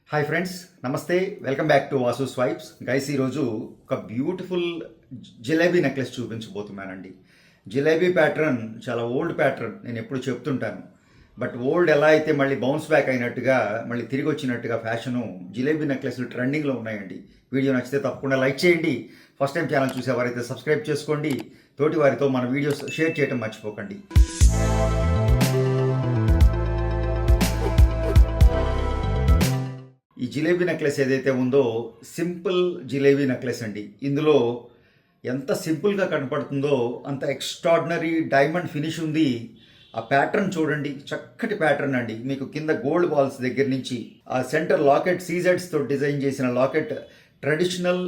Hi friends, నమస్తే. Welcome back to Vasu Swipes. Guys, ఈరోజు ఒక బ్యూటిఫుల్ జిలేబీ నెక్లెస్ చూపించబోతున్నానండి. జిలేబీ ప్యాటర్న్ చాలా ఓల్డ్ ప్యాటర్న్, నేను ఎప్పుడు చెప్తుంటాను. బట్ ఓల్డ్ ఎలా అయితే మళ్ళీ బౌన్స్ బ్యాక్ అయినట్టుగా, మళ్ళీ తిరిగి వచ్చినట్టుగా ఫ్యాషను జిలేబీ నెక్లెస్లు ట్రెండింగ్లో ఉన్నాయండి. వీడియో నచ్చితే తప్పకుండా లైక్ చేయండి. ఫస్ట్ టైం ఛానల్ చూసేవారైతే సబ్స్క్రైబ్ చేసుకోండి. తోటి వారితో మన వీడియోస్ షేర్ చేయడం మర్చిపోకండి. ఈ జిలేబీ నెక్లెస్ ఏదైతే ఉందో సింపుల్ జిలేబీ నెక్లెస్ అండి. ఇందులో ఎంత సింపుల్గా కనపడుతుందో అంత ఎక్స్ట్రాడినరీ డైమండ్ ఫినిష్ ఉంది. ఆ ప్యాటర్న్ చూడండి, చక్కటి ప్యాటర్న్ అండి. మీకు కింద గోల్డ్ బాల్స్ దగ్గర నుంచి ఆ సెంటర్ లాకెట్ సీజెడ్స్తో డిజైన్ చేసిన locket traditional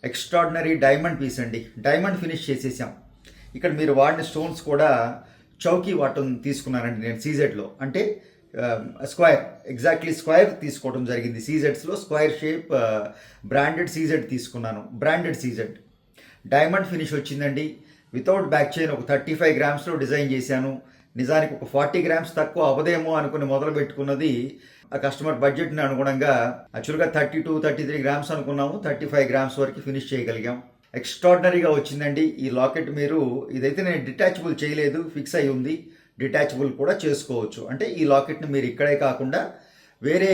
extraordinary diamond piece అండి. డైమండ్ ఫినిష్ చేసేసాం. ఇక్కడ మీరు వాడిన స్టోన్స్ కూడా చౌకీ వాటం తీసుకున్నానండి నేను సీజెడ్లో. అంటే స్క్వైర్, ఎగ్జాక్ట్లీ స్క్వైర్ తీసుకోవడం జరిగింది. సీజెడ్స్లో స్క్వైర్ షేప్ బ్రాండెడ్ సీజెడ్ తీసుకున్నాను. బ్రాండెడ్ సీజెడ్ డైమండ్ ఫినిష్ వచ్చిందండి. వితౌట్ బ్యాక్ చైన్ ఒక 35 గ్రామ్స్లో డిజైన్ చేశాను. నిజానికి ఒక 40 గ్రామ్స్ తక్కువ అవదేమో అనుకుని మొదలు పెట్టుకున్నది. ఆ కస్టమర్ బడ్జెట్ని అనుగుణంగా యాక్చువల్గా 32-33 గ్రామ్స్ అనుకున్నాము. 35 గ్రామ్స్ వరకు ఫినిష్ చేయగలిగాం. ఎక్స్ట్రాడినరీగా వచ్చిందండి ఈ లాకెట్. మీరు ఇదైతే నేను డిటాచబుల్ చేయలేదు, ఫిక్స్ అయి ఉంది. డిటాచబుల్ కూడా చేసుకోవచ్చు. అంటే ఈ లాకెట్ని మీరు ఇక్కడే కాకుండా వేరే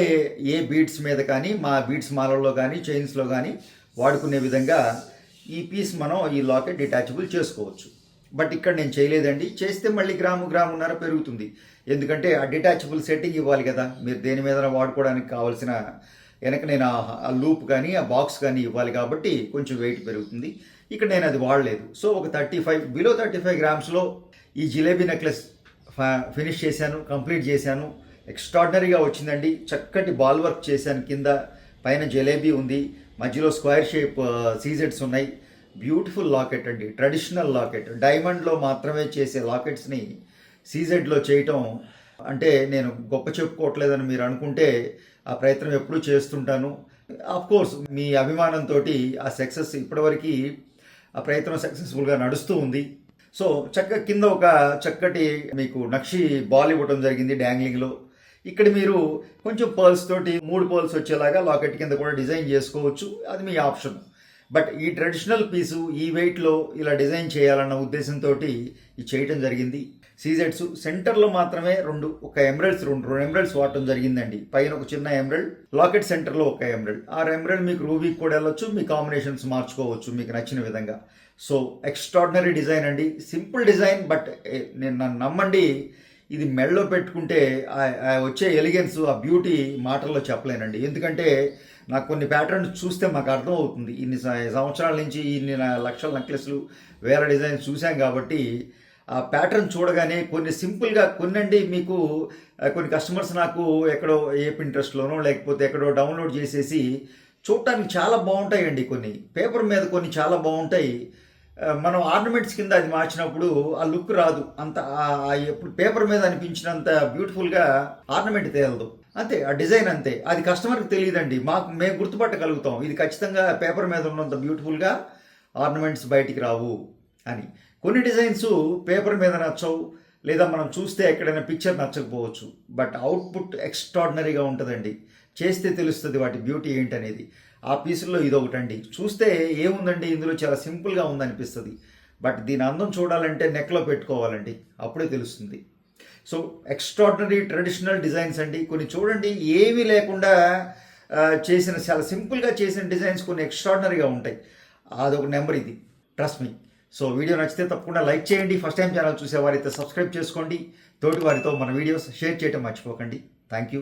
ఏ బీడ్స్ మీద కానీ, మా బీడ్స్ మాలలో కానీ, చైన్స్లో కానీ వాడుకునే విధంగా ఈ పీస్ మనం ఈ లాకెట్ డిటాచబుల్ చేసుకోవచ్చు. బట్ ఇక్కడ నేను చేయలేదండి. చేస్తే మళ్ళీ గ్రామున్నర పెరుగుతుంది. ఎందుకంటే ఆ డిటాచబుల్ సెట్టింగ్ ఇవ్వాలి కదా, మీరు దేని మీద వాడుకోవడానికి కావాల్సిన వెనక నేను ఆ లూప్ కానీ ఆ బాక్స్ కానీ ఇవ్వాలి కాబట్టి కొంచెం వెయిట్ పెరుగుతుంది. ఇక్కడ నేను అది వాడలేదు. సో ఒక 35 గ్రామ్స్లో ఈ జిలేబీ నెక్లెస్ ఫినిష్ చేశాను, కంప్లీట్ చేశాను. ఎక్స్ట్రాడినరీగా వచ్చిందండి. చక్కటి బాల్ వర్క్ చేశాను. కింద పైన జిలేబీ ఉంది, మధ్యలో స్క్వేర్ షేప్ సీజెడ్స్ ఉన్నాయి. బ్యూటిఫుల్ లాకెట్ అండి, ట్రెడిషనల్ లాకెట్. డైమండ్లో మాత్రమే చేసే లాకెట్స్ని సీజెడ్లో చేయటం అంటే నేను గొప్ప చెప్పుకోవట్లేదని మీరు అనుకుంటే ఆ ప్రయత్నం ఎప్పుడూ చేస్తుంటాను. కోర్స్ మీ అభిమానంతో ఆ సక్సెస్ ఇప్పటివరకు ఆ ప్రయత్నం సక్సెస్ఫుల్గా నడుస్తూ ఉంది. సో చక్కగా కింద ఒక చక్కటి మీకు నక్షి బాల్ ఇవ్వడం జరిగింది డ్యాంగ్లింగ్లో. ఇక్కడ మీరు కొంచెం పర్ల్స్ తోటి 3 పర్ల్స్ వచ్చేలాగా లాకెట్ కింద కూడా డిజైన్ చేసుకోవచ్చు, అది మీ ఆప్షన్. బట్ ఈ ట్రెడిషనల్ పీసు ఈ వెయిట్లో ఇలా డిజైన్ చేయాలన్న ఉద్దేశంతో ఇది చేయటం జరిగింది. సీజెడ్స్ సెంటర్లో మాత్రమే రెండు ఎమరల్డ్స్ వాడటం జరిగిందండి. పైన ఒక చిన్న ఎమరల్డ్, లాకెట్ సెంటర్లో ఒక ఎమరల్డ్. ఆ ఎమరల్డ్ మీకు రూబీకి కూడా వెళ్ళొచ్చు, మీ కాంబినేషన్స్ మార్చుకోవచ్చు మీకు నచ్చిన విధంగా. సో ఎక్స్ట్రాడినరీ డిజైన్ అండి, సింపుల్ డిజైన్. బట్ నేను నన్ను నమ్మండి, ఇది మెడలో పెట్టుకుంటే వచ్చే ఎలిగెన్స్, ఆ బ్యూటీ మాటల్లో చెప్పలేనండి. ఎందుకంటే నాకు కొన్ని ప్యాటర్న్స్ చూస్తే మాకు అర్థం అవుతుంది. ఇన్ని సంవత్సరాల నుంచి ఇన్ని లక్షల నెక్లెస్లు, వేల డిజైన్స్ చూసాం కాబట్టి ఆ ప్యాటర్న్ చూడగానే కొన్ని సింపుల్గా కొన్నండి. మీకు కొన్ని కస్టమర్స్ నాకు ఎక్కడో ఏ పింట్రెస్ట్లోనో లేకపోతే ఎక్కడో డౌన్లోడ్ చేసేసి చూడటానికి చాలా బాగుంటాయండి. కొన్ని పేపర్ మీద కొన్ని చాలా బాగుంటాయి. మనం ఆర్నమెంట్స్ కింద అది మార్చినప్పుడు ఆ లుక్ రాదు. అంత ఎప్పుడు పేపర్ మీద అనిపించినంత బ్యూటిఫుల్గా ఆర్నమెంట్ తేలదు. అంతే, ఆ డిజైన్ అంతే. అది కస్టమర్కి తెలియదండి, మేము గుర్తుపట్టగలుగుతాం ఇది ఖచ్చితంగా పేపర్ మీద ఉన్నంత బ్యూటిఫుల్గా ఆర్నమెంట్స్ బయటికి రావు అని. కొన్ని డిజైన్స్ పేపర్ మీద నచ్చవు, లేదా మనం చూస్తే ఎక్కడైనా పిక్చర్ నచ్చకపోవచ్చు. బట్ అవుట్పుట్ ఎక్స్ట్రాడినరీగా ఉంటుందండి. చేస్తే తెలుస్తుంది వాటి బ్యూటీ ఏంటనేది. ఆ పీసుల్లో ఇదొకటండి. చూస్తే ఏముందండి ఇందులో, చాలా సింపుల్గా ఉందనిపిస్తుంది. బట్ దీని అందం చూడాలంటే నెక్లో పెట్టుకోవాలండి, అప్పుడే తెలుస్తుంది. సో ఎక్స్ట్రాడినరీ ట్రెడిషనల్ డిజైన్స్ అండి. కొన్ని చూడండి ఏమీ లేకుండా చేసిన, చాలా సింపుల్గా చేసిన డిజైన్స్ కొన్ని ఎక్స్ట్రాడినరీగా ఉంటాయి. అదొక నెంబర్ ఇది, ట్రస్ట్ మీ. సో వీడియో నచ్చితే తప్పకుండా లైక్ చేయండి. ఫస్ట్ టైం ఛానల్ చూసేవారైతే సబ్స్క్రైబ్ చేసుకోండి. తోటి వారితో మన వీడియోస్ షేర్ చేయడం మర్చిపోకండి. Thank you.